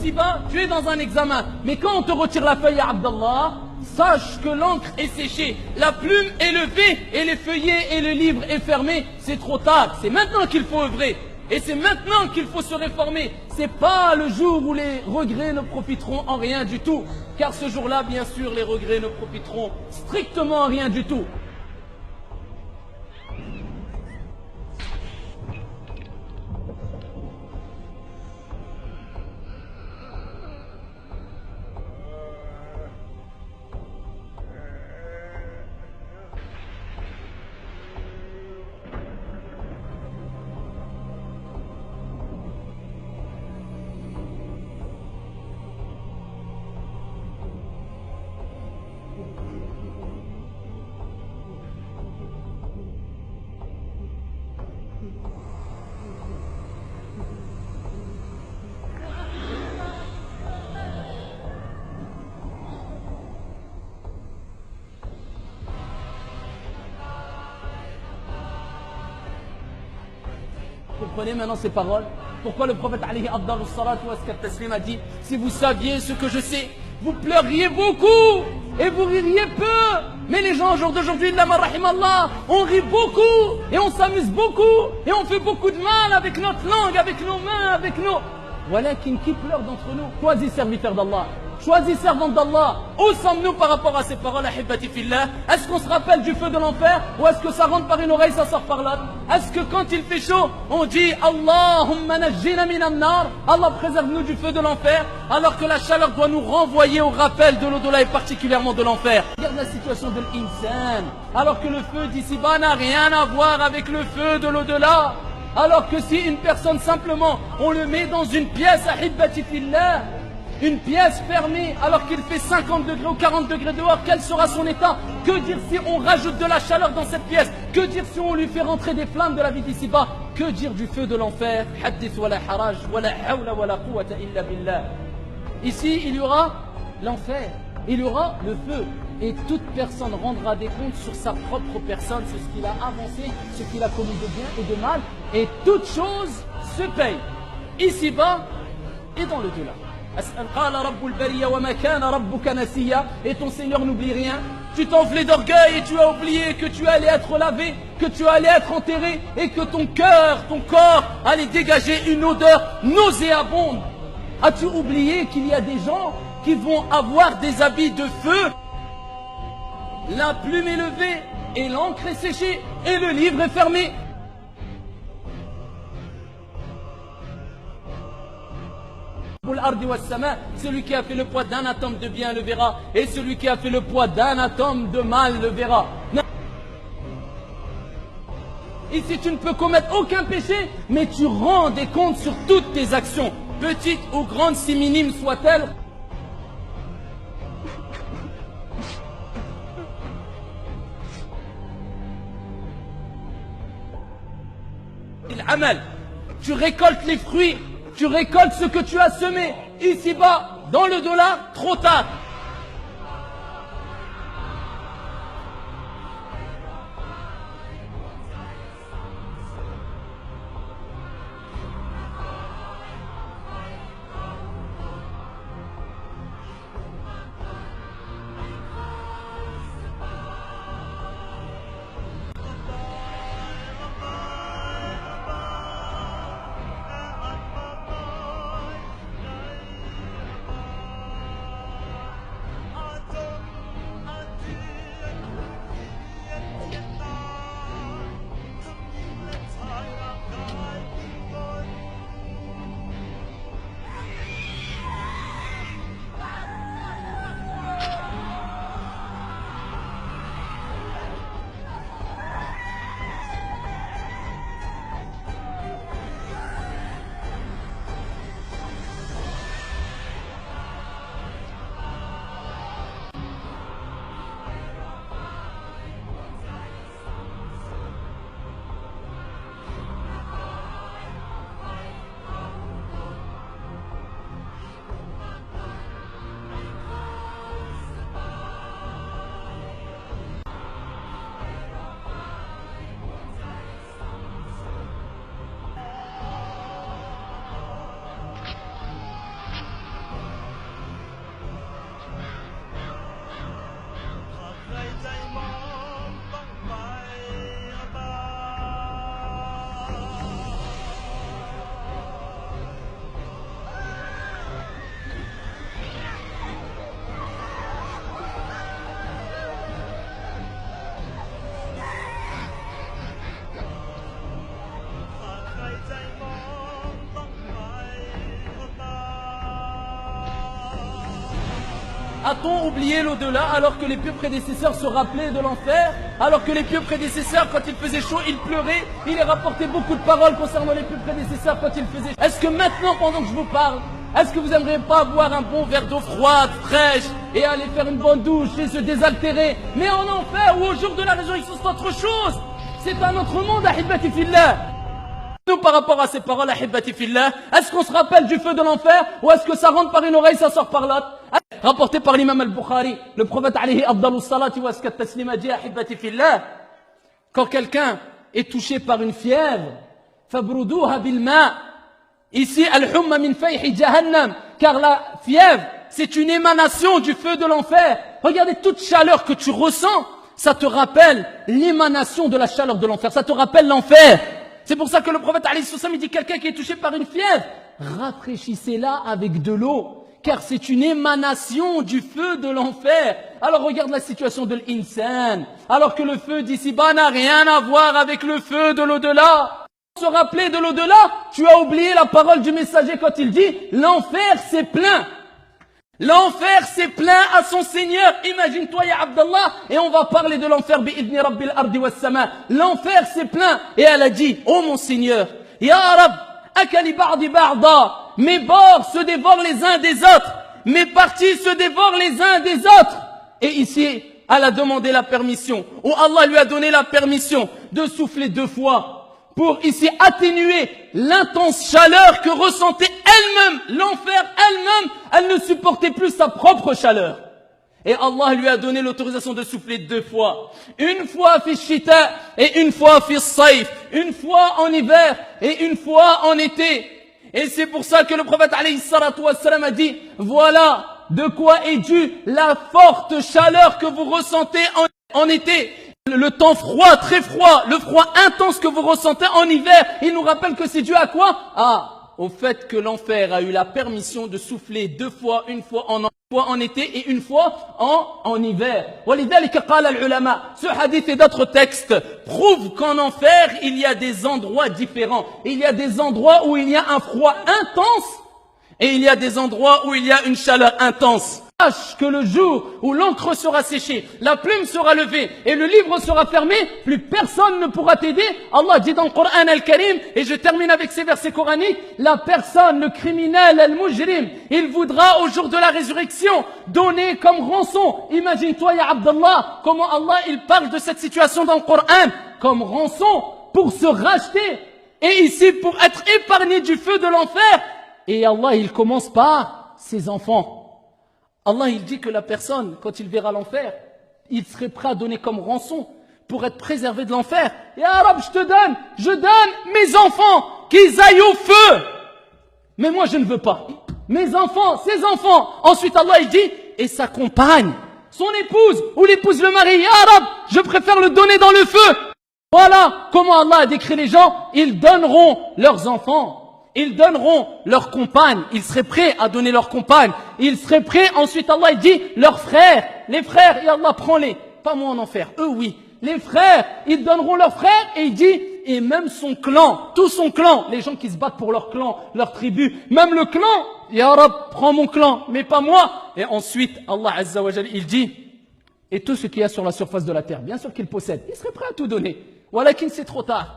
Ici-bas, tu es dans un examen. Mais quand on te retire la feuille à Abdallah, sache que l'encre est séchée, la plume est levée et les feuillets et le livre est fermé. C'est trop tard. C'est maintenant qu'il faut œuvrer. Et c'est maintenant qu'il faut se réformer. C'est pas le jour où les regrets ne profiteront en rien du tout. Car ce jour-là, bien sûr, les regrets ne profiteront strictement en rien du tout. Vous comprenez maintenant ces paroles? Pourquoi le prophète alayhi afdalu salatu wa taslim a dit: si vous saviez ce que je sais, vous pleuriez beaucoup et vous ririez peu. Mais les gens au jour d'aujourd'hui, on rit beaucoup et on s'amuse beaucoup et on fait beaucoup de mal avec notre langue, avec nos mains, avec nos... Voilà qui pleure d'entre nous. Choisis serviteur d'Allah. Choisis servante d'Allah. Où sommes-nous par rapport à ces paroles, ahibati fillah? Est-ce qu'on se rappelle du feu de l'enfer? Ou est-ce que ça rentre par une oreille, ça sort par l'autre? Est-ce que quand il fait chaud, on dit Allahumma najjina minan nar, Allah préserve-nous du feu de l'enfer, alors que la chaleur doit nous renvoyer au rappel de l'au-delà et particulièrement de l'enfer? Regarde la situation de l'insan, alors que le feu d'ici-bas n'a rien à voir avec le feu de l'au-delà. Alors que si une personne simplement, on le met dans une pièce, ahibati fillah, une pièce fermée alors qu'il fait 50 degrés ou 40 degrés dehors, quel sera son état? Que dire si on rajoute de la chaleur dans cette pièce? Que dire si on lui fait rentrer des flammes de la vie d'ici-bas? Que dire du feu de l'enfer? Hadith wa la haraj, wa la hawla wa la quwwata illa billah. Ici, il y aura l'enfer, il y aura le feu. Et toute personne rendra des comptes sur sa propre personne, sur ce qu'il a avancé, ce qu'il a commis de bien et de mal. Et toute chose se paye, ici-bas et dans le delà. Et ton Seigneur n'oublie rien. Tu t'enflais d'orgueil et tu as oublié que tu allais être lavé, que tu allais être enterré et que ton cœur, ton corps allait dégager une odeur nauséabonde. As-tu oublié qu'il y a des gens qui vont avoir des habits de feu? La plume est levée et l'encre est séchée et le livre est fermé. Celui qui a fait le poids d'un atome de bien le verra, et celui qui a fait le poids d'un atome de mal le verra. Ici tu ne peux commettre aucun péché, mais tu rends des comptes sur toutes tes actions, petites ou grandes, si minimes soient-elles. Tu récoltes les fruits, tu récoltes ce que tu as semé. Ici-bas, dans le dollar, trop tard. A-t-on oublié l'au-delà alors que les pieux prédécesseurs se rappelaient de l'enfer? Alors que les pieux prédécesseurs, quand il faisait chaud, ils pleuraient. Il est rapporté beaucoup de paroles concernant les pieux prédécesseurs quand il faisait chaud. Est-ce que maintenant, pendant que je vous parle, est-ce que vous aimeriez pas boire un bon verre d'eau froide, fraîche, et aller faire une bonne douche et se désaltérer? Mais en enfer ou au jour de la résurrection, c'est autre chose. C'est un autre monde, ahibati fillah. Nous, par rapport à ces paroles, ahibati fillah, est-ce qu'on se rappelle du feu de l'enfer, ou est-ce que ça rentre par une oreille, ça sort par l'autre? Rapporté par l'imam al-Bukhari, le prophète alayhi afdalus salati wa askat taslima dit, ahibati fillah, quand quelqu'un est touché par une fièvre, fabruduha bil ma'. Ici, al-humma min fayhi jahannam, car la fièvre, c'est une émanation du feu de l'enfer. Regardez, toute chaleur que tu ressens, ça te rappelle l'émanation de la chaleur de l'enfer, ça te rappelle l'enfer. C'est pour ça que le prophète alayhi sallam, il dit quelqu'un qui est touché par une fièvre, rafraîchissez-la avec de l'eau, car c'est une émanation du feu de l'enfer. Alors regarde la situation de l'insan, alors que le feu d'ici-bas n'a rien à voir avec le feu de l'au-delà. Se rappeler de l'au-delà, tu as oublié la parole du messager quand il dit l'enfer c'est plein. L'enfer c'est plein à son Seigneur. Imagine-toi ya Abdallah, et on va parler de l'enfer bi'idni rabbil ardi was sama. L'enfer c'est plein, et elle a dit, oh mon Seigneur, ya Rab, akali ba'di ba'da, mes bords se dévorent les uns des autres, mes parties se dévorent les uns des autres. Et ici, elle a demandé la permission, ou Allah lui a donné la permission de souffler 2 fois, pour ici atténuer l'intense chaleur que ressentait elle-même, l'enfer elle-même, elle ne supportait plus sa propre chaleur. Et Allah lui a donné l'autorisation de souffler 2 fois. Une fois fi shita et une fois fi sayf. Une fois en hiver et une fois en été. Et c'est pour ça que le prophète alayhi salatu wassalam a dit, voilà de quoi est due la forte chaleur que vous ressentez en été. Le temps froid, très froid, le froid intense que vous ressentez en hiver, il nous rappelle que c'est dû à quoi? Au fait que l'enfer a eu la permission de souffler 2 fois, une fois en été et une fois en hiver. Ce hadith et d'autres textes prouvent qu'en enfer, il y a des endroits différents. Il y a des endroits où il y a un froid intense et il y a des endroits où il y a une chaleur intense. Sache que le jour où l'encre sera séchée, la plume sera levée et le livre sera fermé, plus personne ne pourra t'aider. Allah dit dans le Coran al-Karim, et je termine avec ces versets coraniques, la personne, le criminel, al-mujrim, il voudra au jour de la résurrection donner comme rançon. Imagine-toi, ya Abdallah, comment Allah il parle de cette situation dans le Coran, comme rançon pour se racheter et ici pour être épargné du feu de l'enfer. Et Allah il commence par ses enfants. Allah, il dit que la personne, quand il verra l'enfer, il serait prêt à donner comme rançon pour être préservé de l'enfer. Et Arab, je donne mes enfants qu'ils aillent au feu. Mais moi, je ne veux pas. Mes enfants, ses enfants. Ensuite, Allah, il dit, et sa compagne, son épouse, ou l'épouse le mari. Arab, je préfère le donner dans le feu. Voilà comment Allah a décrit les gens. Ils donneront leurs enfants. Ils donneront leurs compagnes, ils seraient prêts à donner leurs compagnes, ils seraient prêts, ensuite Allah il dit, leurs frères, les frères, et Allah prend-les, pas moi en enfer, eux oui, les frères, ils donneront leurs frères, et il dit, et même son clan, tout son clan, les gens qui se battent pour leur clan, leur tribu, même le clan, Ya Rab, prends mon clan, mais pas moi, et ensuite Allah Azza wa Jal, il dit, et tout ce qu'il y a sur la surface de la terre, bien sûr qu'il possède, il serait prêt à tout donner, voilà qu'il c'est trop tard.